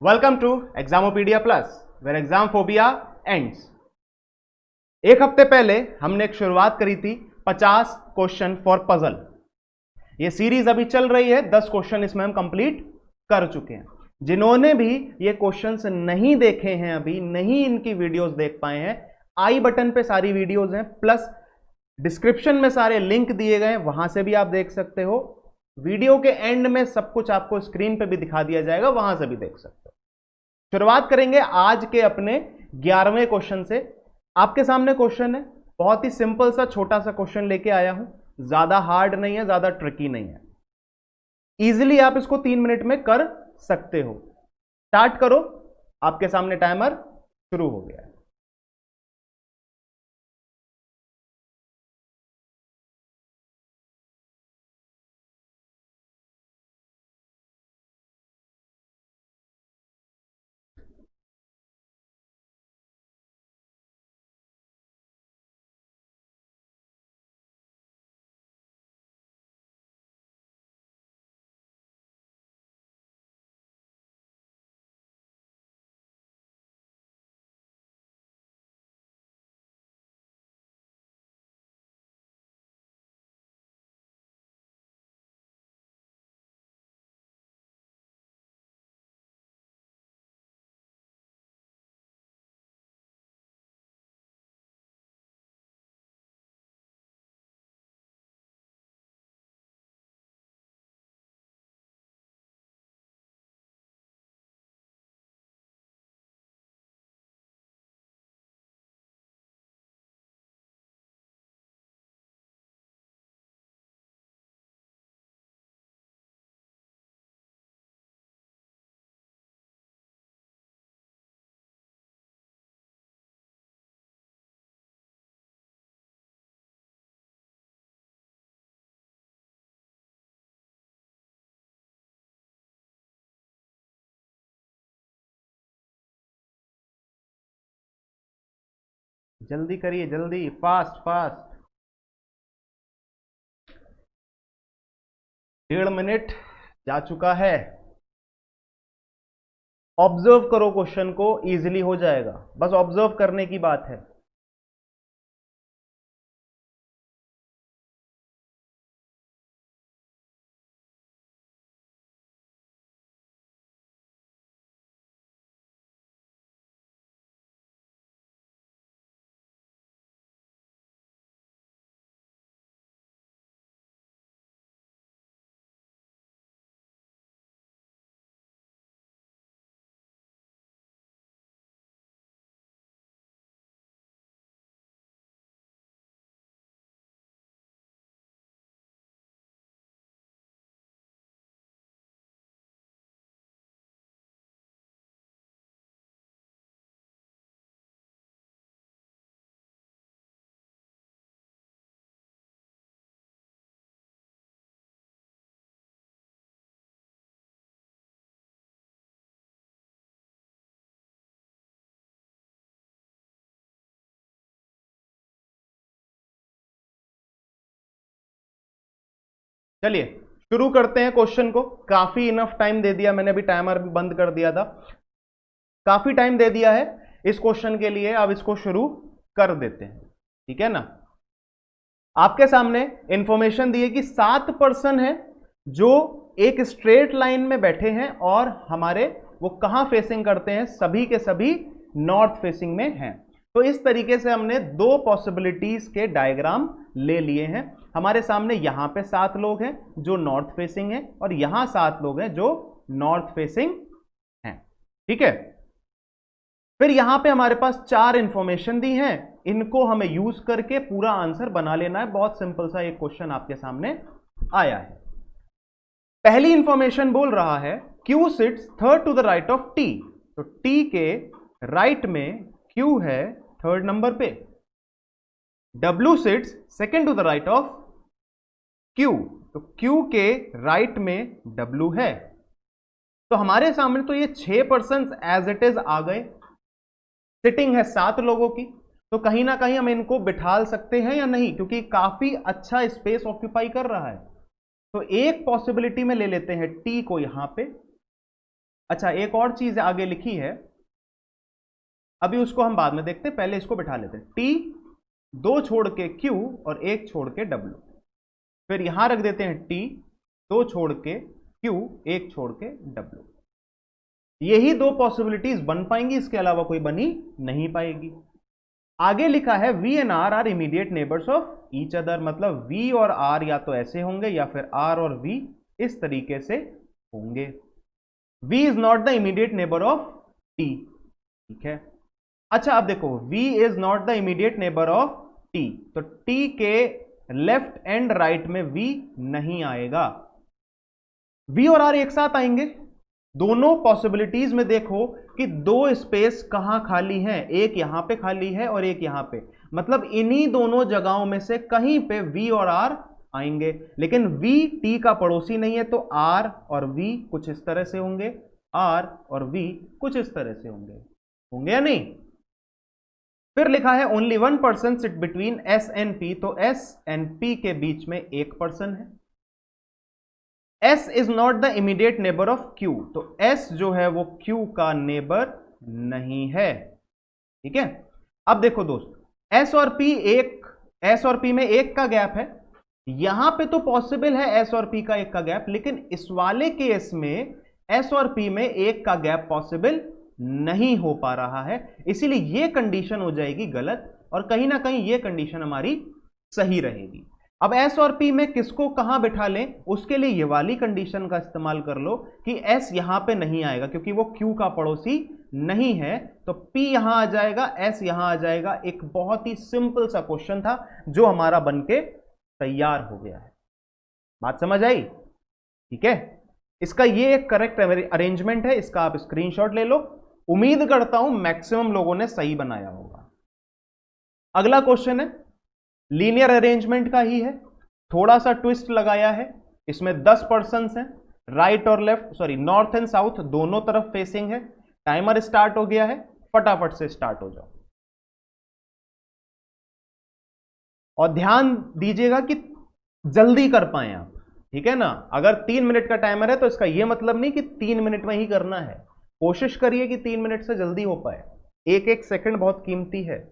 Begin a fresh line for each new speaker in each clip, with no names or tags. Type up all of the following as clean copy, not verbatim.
Welcome to Examopedia plus where exam phobia ends. एक हफ्ते पहले हमने एक शुरुआत करी थी 50 क्वेश्चन फॉर पजल। ये सीरीज अभी चल रही है, 10 क्वेश्चन इसमें हम कंप्लीट कर चुके हैं। जिन्होंने भी ये क्वेश्चंस नहीं देखे हैं, अभी नहीं इनकी वीडियोस देख पाए हैं, आई बटन पे सारी वीडियोस हैं, प्लस डिस्क्रिप्शन में सारे लिंक दिए गए हैं, वहां से भी आप देख सकते हो। वीडियो के एंड में सब कुछ आपको स्क्रीन पे भी दिखा दिया जाएगा, वहां से भी देख सकते हो। शुरुआत करेंगे आज के अपने 11वें क्वेश्चन से। आपके सामने क्वेश्चन है, बहुत ही सिंपल सा छोटा सा क्वेश्चन लेके आया हूं, ज्यादा हार्ड नहीं है, ज्यादा ट्रिकी नहीं है, इजीली आप इसको 3 मिनट में कर सकते हो। स्टार्ट करो, आपके सामने टाइमर शुरू हो गया है। जल्दी करिए, जल्दी, फास्ट फास्ट। 1.5 मिनट जा चुका है। ऑब्जर्व करो क्वेश्चन को, इजीली हो जाएगा, बस ऑब्जर्व करने की बात है। चलिए शुरू करते हैं क्वेश्चन को। काफी इनफ टाइम दे दिया मैंने, अभी टाइमर भी बंद कर दिया था, काफी टाइम दे दिया है इस क्वेश्चन के लिए। अब इसको शुरू कर देते हैं, ठीक है ना। आपके सामने इंफॉर्मेशन दी है कि 7 पर्सन है जो एक स्ट्रेट लाइन में बैठे हैं और हमारे वो कहां फेसिंग करते हैं, सभी के सभी नॉर्थ फेसिंग में हैं। तो इस तरीके से हमने 2 पॉसिबिलिटीज के डायग्राम ले लिए हैं। हमारे सामने यहां पे 7 लोग हैं जो नॉर्थ फेसिंग हैं और यहां 7 लोग हैं जो नॉर्थ फेसिंग हैं, ठीक है। फिर यहां पे हमारे पास 4 इंफॉर्मेशन दी हैं, इनको हमें यूज करके पूरा आंसर बना लेना है। बहुत सिंपल सा एक क्वेश्चन आपके सामने आया है। पहली इंफॉर्मेशन बोल रहा है Q sits third to the right of T। तो T के राइट में Q है थर्ड नंबर पे। W sits second to the right of Q। तो Q के राइट में W है। तो हमारे सामने तो ये 6 पर्सन एज इट इज आ गए। सिटिंग है 7 लोगों की, तो कहीं ना कहीं हम इनको बिठा सकते हैं या नहीं, क्योंकि काफी अच्छा स्पेस ऑक्यूपाई कर रहा है। तो एक पॉसिबिलिटी में ले लेते हैं T को यहां पे, अच्छा, एक और चीज आगे लिखी है, अभी उसको हम बाद में देखते हैं, पहले इसको बिठा लेते हैं। टी, दो छोड़ के क्यू और एक छोड़ के डब्ल्यू। फिर यहां रख देते हैं टी, दो छोड़ के क्यू, एक छोड़ के डब्ल्यू। यही दो पॉसिबिलिटीज बन पाएंगी, इसके अलावा कोई बनी नहीं पाएगी। आगे लिखा है V and R are immediate neighbours of each other, मतलब वी और आर या तो ऐसे होंगे या फिर आर और वी इस तरीके से होंगे। V is not the immediate neighbour of T, ठीक है। अच्छा, अब देखो v is not the immediate neighbour of t, तो t के लेफ्ट एंड राइट में v नहीं आएगा। v और r एक साथ आएंगे। दोनों पॉसिबिलिटीज में देखो कि दो स्पेस कहां खाली हैं, एक यहां पे खाली है और एक यहां पे, मतलब इन्हीं दोनों जगहों में से कहीं पे v और r आएंगे। लेकिन v t का पड़ोसी नहीं है, तो r और v कुछ इस तरह से होंगे, r और v कुछ इस तरह से होंगे, होंगे या नहीं। फिर लिखा है only one person sit between S and P, तो एस एंड पी के बीच में एक पर्सन है। S is not the immediate neighbour of Q, तो एस जो है वो क्यू का नेबर नहीं है, ठीक है। अब देखो दोस्त, एस और पी एस और पी में एक का गैप है, यहां पे तो पॉसिबल है एस और पी का एक का गैप, लेकिन इस वाले केस में एस और पी में एक का गैप पॉसिबल नहीं हो पा रहा है, इसीलिए यह कंडीशन हो जाएगी गलत और कहीं ना कहीं यह कंडीशन हमारी सही रहेगी। अब एस और पी में किसको कहां बिठा लें, उसके लिए यह वाली कंडीशन का इस्तेमाल कर लो कि एस यहां पे नहीं आएगा क्योंकि वो क्यू का पड़ोसी नहीं है, तो पी यहां आ जाएगा, एस यहां आ जाएगा। एक बहुत ही सिंपल सा क्वेश्चन था जो हमारा बनके तैयार हो गया है। बात समझ आई, ठीक है। इसका ये एक करेक्ट अरेंजमेंट है, इसका आप स्क्रीनशॉट ले लो। उम्मीद करता हूं मैक्सिमम लोगों ने सही बनाया होगा। अगला क्वेश्चन है लीनियर अरेंजमेंट का ही है, थोड़ा सा ट्विस्ट लगाया है। इसमें 10 पर्सन हैं, राइट और left, sorry north and south दोनों तरफ फेसिंग है। टाइमर स्टार्ट हो गया है, फटाफट से स्टार्ट हो जाओ और ध्यान दीजिएगा कि जल्दी कर पाए आप, ठीक है ना। अगर 3 मिनट का टाइमर है तो इसका यह मतलब नहीं कि 3 मिनट में ही करना है, कोशिश करिए कि 3 मिनट से जल्दी हो पाए, एक एक सेकंड बहुत कीमती है।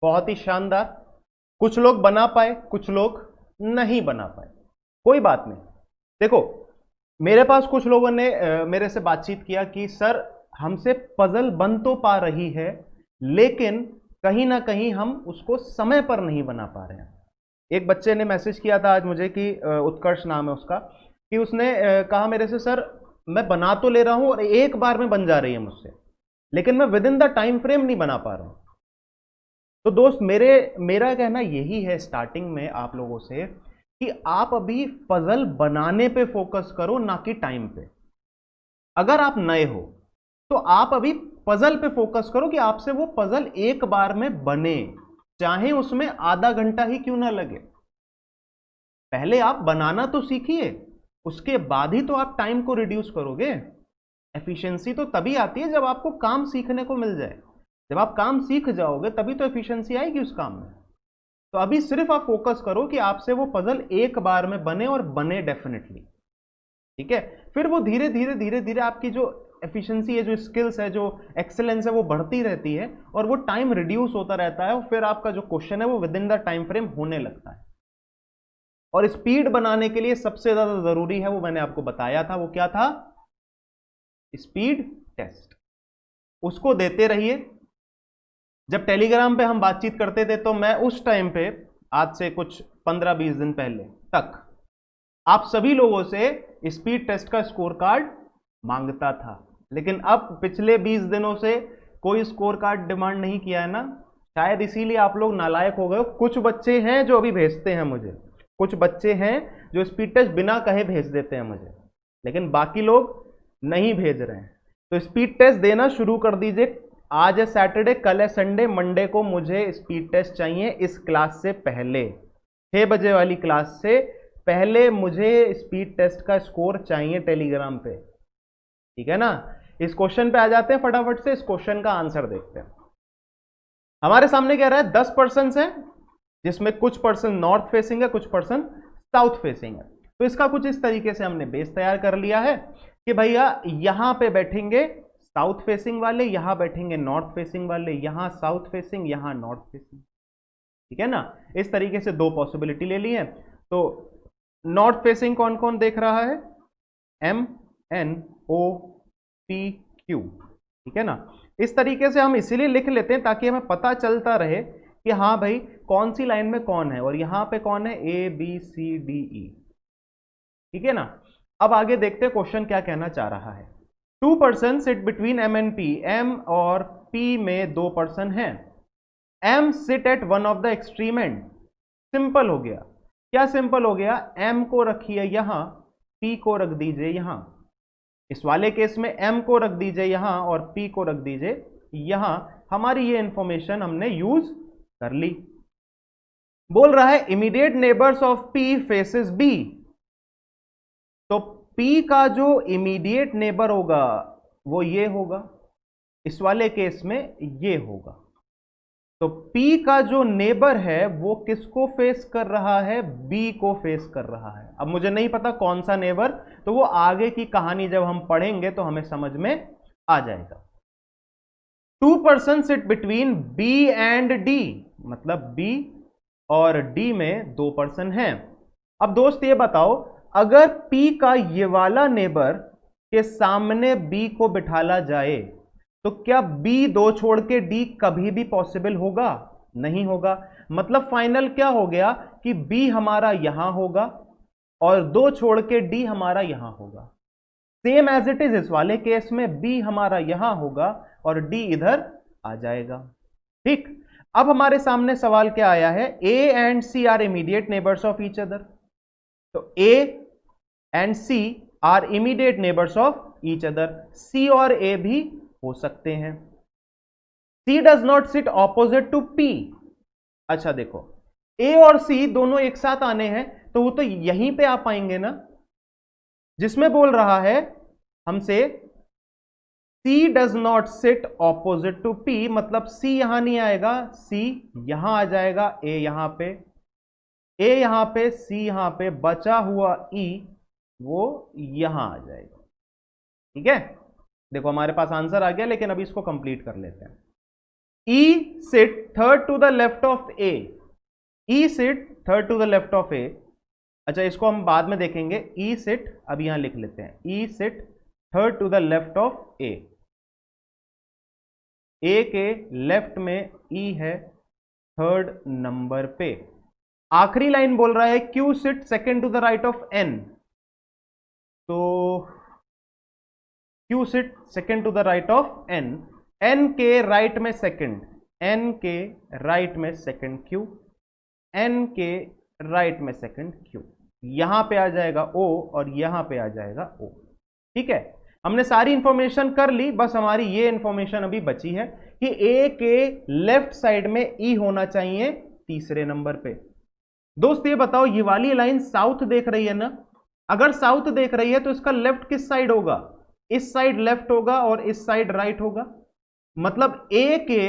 बहुत ही शानदार। कुछ लोग बना पाए, कुछ लोग नहीं बना पाए, कोई बात नहीं। देखो, मेरे पास कुछ लोगों ने मेरे से बातचीत किया कि सर हमसे पजल बन तो पा रही है, लेकिन कहीं ना कहीं हम उसको समय पर नहीं बना पा रहे हैं। एक बच्चे ने मैसेज किया था आज मुझे कि उत्कर्ष नाम है उसका, कि उसने कहा मेरे से, सर मैं बना तो ले रहा हूं और एक बार में बन जा रही है मुझसे, लेकिन मैं with in the time frame नहीं बना पा रहा हूं। तो दोस्त, मेरा कहना यही है स्टार्टिंग में आप लोगों से कि आप अभी पजल बनाने पे फोकस करो, ना कि टाइम पे। अगर आप नए हो तो आप अभी पजल पे फोकस करो कि आपसे वो पजल एक बार में बने, चाहे उसमें आधा घंटा ही क्यों ना लगे। पहले आप बनाना तो सीखिए, उसके बाद ही तो आप टाइम को रिड्यूस करोगे। एफिशिएंसी तो तभी आती है जब आपको काम सीखने को मिल जाए। जब आप काम सीख जाओगे तभी तो एफिशिएंसी आएगी उस काम में। तो अभी सिर्फ आप फोकस करो कि आपसे वो पजल एक बार में बने, और बने डेफिनेटली, ठीक है। फिर वो धीरे धीरे धीरे धीरे आपकी जो एफिशिएंसी है, जो स्किल्स है, जो एक्सेलेंस है, वो बढ़ती रहती है, और वो टाइम रिड्यूस होता रहता है, और फिर आपका जो क्वेश्चन है वो with in the time frame होने लगता है। और स्पीड बनाने के लिए सबसे ज्यादा जरूरी है, वो मैंने आपको बताया था, वो क्या था? Speed test. उसको देते रहिए। जब टेलीग्राम पे हम बातचीत करते थे तो मैं उस टाइम पे, आज से कुछ 15-20 दिन पहले तक, आप सभी लोगों से स्पीड टेस्ट का स्कोर कार्ड मांगता था। लेकिन अब पिछले 20 दिनों से कोई स्कोर कार्ड डिमांड नहीं किया है ना, शायद इसीलिए आप लोग नालायक हो गए। कुछ बच्चे हैं जो अभी भेजते हैं मुझे, कुछ बच्चे हैं जो स्पीड टेस्ट बिना कहे भेज देते हैं मुझे, लेकिन बाकी लोग नहीं भेज रहे हैं। तो स्पीड टेस्ट देना शुरू कर दीजिए। आज है सैटरडे, कल है संडे, मंडे को मुझे स्पीड टेस्ट चाहिए। इस क्लास से पहले 6 बजे वाली क्लास से पहले मुझे स्पीड टेस्ट का स्कोर चाहिए टेलीग्राम पे, ठीक है ना। इस क्वेश्चन पे आ जाते हैं फटाफट से, इस क्वेश्चन का आंसर देखते हैं। हमारे सामने क्या रहा है? 10 पर्सन है, जिसमें कुछ पर्सन नॉर्थ फेसिंग है, कुछ पर्सन साउथ फेसिंग है। तो इसका कुछ इस तरीके से हमने बेस तैयार कर लिया है कि भैया यहां पे बैठेंगे साउथ फेसिंग वाले, यहां बैठेंगे नॉर्थ फेसिंग वाले, यहां साउथ फेसिंग, यहां नॉर्थ फेसिंग, ठीक है ना। इस तरीके से दो पॉसिबिलिटी ले ली है। तो नॉर्थ फेसिंग कौन कौन देख रहा है? M N O P Q, ठीक है ना। इस तरीके से हम इसीलिए लिख लेते हैं ताकि हमें पता चलता रहे कि हाँ भाई कौन सी लाइन में कौन है, और यहां पे कौन है? A B C D E, ठीक है ना। अब आगे देखते हैं क्वेश्चन क्या कहना चाह रहा है। 2 person sit between M and P। M और P में 2 पर्सन हैं। M sit at one of the extreme and. Simple हो गया। क्या सिंपल हो गया? M को रखिए यहां, P को रख दीजिए यहां। इस वाले केस में M को रख दीजिए यहां और P को रख दीजिए यहां। हमारी ये इंफॉर्मेशन हमने यूज कर ली। बोल रहा है immediate neighbours of P faces B। तो P का जो इमीडिएट नेबर होगा वो ये होगा, इस वाले केस में ये होगा। तो P का जो नेबर है वो किसको फेस कर रहा है? B को फेस कर रहा है। अब मुझे नहीं पता कौन सा नेबर, तो वो आगे की कहानी जब हम पढ़ेंगे तो हमें समझ में आ जाएगा। 2 person sit between B and D, मतलब B और D में 2 पर्सन हैं। अब दोस्त ये बताओ, अगर P का ये वाला नेबर के सामने B को बिठाला जाए तो क्या B 2 छोड़ के D कभी भी पॉसिबल होगा? नहीं होगा। मतलब फाइनल क्या हो गया कि B हमारा यहां होगा और 2 छोड़ के D हमारा यहां होगा। सेम एज इट इज इस वाले केस में B हमारा यहां होगा और D इधर आ जाएगा, ठीक। अब हमारे सामने सवाल क्या आया है? A and C are immediate neighbours of each other. तो A and C are immediate neighbours of each other. C और A भी हो सकते हैं। C does not sit opposite to P। अच्छा देखो, A और C दोनों एक साथ आने हैं तो वो तो यहीं पे आ पाएंगे ना, जिसमें बोल रहा है हमसे C does not sit opposite to P, मतलब C यहां नहीं आएगा, C यहां आ जाएगा, A यहां पे, A यहां पे, C यहां पे, बचा हुआ E वो यहां आ जाएगा, ठीक है। देखो हमारे पास आंसर आ गया, लेकिन अभी इसको कंप्लीट कर लेते हैं। E sit third to the left of A. E sit third to the left of A. अच्छा, इसको हम बाद में देखेंगे. E sit, अब यहां लिख लेते हैं. E sit third to the left of A. A के लेफ्ट में E है थर्ड नंबर पे. आखिरी लाइन बोल रहा है Q sit second to the right of N. तो Q sit second to the right of N. N के राइट में सेकंड, N के राइट में सेकंड Q, N के राइट में सेकंड Q. यहां पे आ जाएगा O और यहां पे आ जाएगा O. ठीक है, हमने सारी इंफॉर्मेशन कर ली. बस हमारी ये इंफॉर्मेशन अभी बची है कि A के लेफ्ट साइड में E होना चाहिए तीसरे नंबर पे. दोस्त ये बताओ, ये वाली लाइन साउथ देख रही है ना? अगर साउथ देख रही है तो इसका लेफ्ट किस साइड होगा? इस साइड लेफ्ट होगा और इस साइड राइट होगा. मतलब A के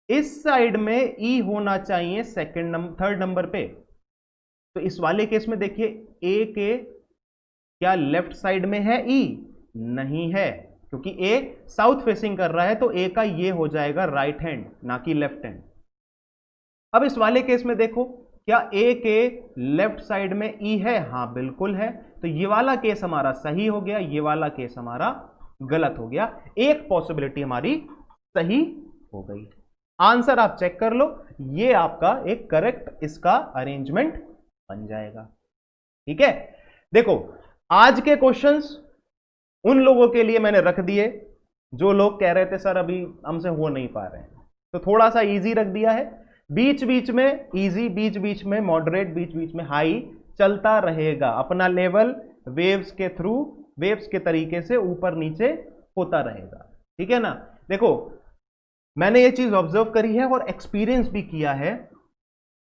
इस साइड में E होना चाहिए थर्ड नंबर पे. तो इस वाले केस में देखिए, A के क्या लेफ्ट साइड में है E? नहीं है, क्योंकि A साउथ फेसिंग कर रहा है. तो A का ये हो जाएगा राइट हैंड, ना कि लेफ्ट हैंड. अब इस वाले केस में देखो, क्या A के लेफ्ट साइड में E है? हाँ बिल्कुल है. तो ये वाला केस हमारा सही हो गया, ये वाला केस हमारा गलत हो गया. एक पॉसिबिलिटी हमारी सही हो गई. आंसर आप चेक कर लो, ये आपका एक करेक्ट इसका अरेंजमेंट बन जाएगा. ठीक है, देखो आज के क्वेश्चंस उन लोगों के लिए मैंने रख दिए जो लोग कह रहे थे सर अभी हमसे हो नहीं पा रहे हैं. तो थोड़ा सा इजी रख दिया है. बीच बीच में इजी, बीच बीच में मॉडरेट, बीच बीच में हाई चलता रहेगा. अपना लेवल वेव्स के थ्रू, वेव्स के तरीके से ऊपर नीचे होता रहेगा. ठीक है ना? देखो मैंने ये चीज ऑब्जर्व करी है और एक्सपीरियंस भी किया है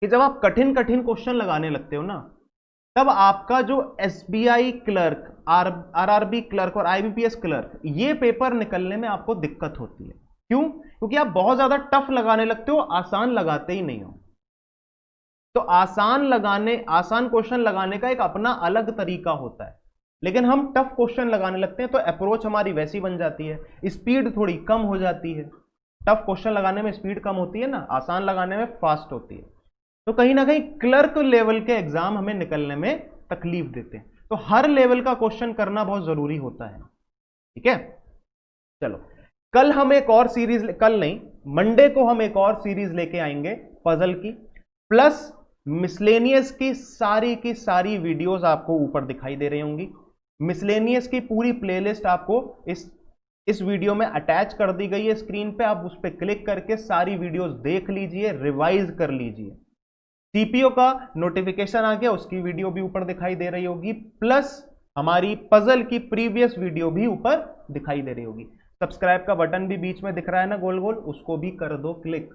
कि जब आप कठिन कठिन क्वेश्चन लगाने लगते हो ना, तब आपका जो एसबीआई क्लर्क, आरआरबी क्लर्क और आईबीपीएस क्लर्क, ये पेपर निकलने में आपको दिक्कत होती है. क्यों? क्योंकि आप बहुत ज्यादा टफ लगाने लगते हो, आसान लगाते ही नहीं हो. तो आसान क्वेश्चन लगाने का एक अपना अलग तरीका होता है. लेकिन हम टफ क्वेश्चन लगाने लगते हैं तो अप्रोच हमारी वैसी बन जाती है, स्पीड थोड़ी कम हो जाती है. टफ क्वेश्चन लगाने में स्पीड कम होती है ना, आसान लगाने में फास्ट होती है. तो कहीं ना कहीं क्लर्क लेवल के एग्जाम हमें निकलने में तकलीफ देते हैं. तो हर लेवल का क्वेश्चन करना बहुत जरूरी होता है. ठीक है, चलो कल हम एक और सीरीज, कल नहीं मंडे को हम एक और सीरीज लेके आएंगे पजल की, प्लस मिसलेनियस की सारी वीडियोस आपको ऊपर दिखाई दे रही होंगी. मिसलेनियस की पूरी प्लेलिस्ट आपको इस वीडियो में अटैच कर दी गई है स्क्रीन पे. आप उस पर क्लिक करके सारी वीडियोस देख लीजिए, रिवाइज कर लीजिए. सीपीओ का नोटिफिकेशन आ गया, उसकी वीडियो भी ऊपर दिखाई दे रही होगी, प्लस हमारी पजल की प्रीवियस वीडियो भी ऊपर दिखाई दे रही होगी. सब्सक्राइब का बटन भी बीच में दिख रहा है ना गोल गोल, उसको भी कर दो क्लिक.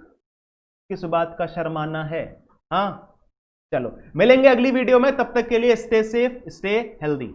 किस बात का शर्माना है? हाँ चलो मिलेंगे अगली वीडियो में. तब तक के लिए स्टे सेफ, स्टे हेल्दी.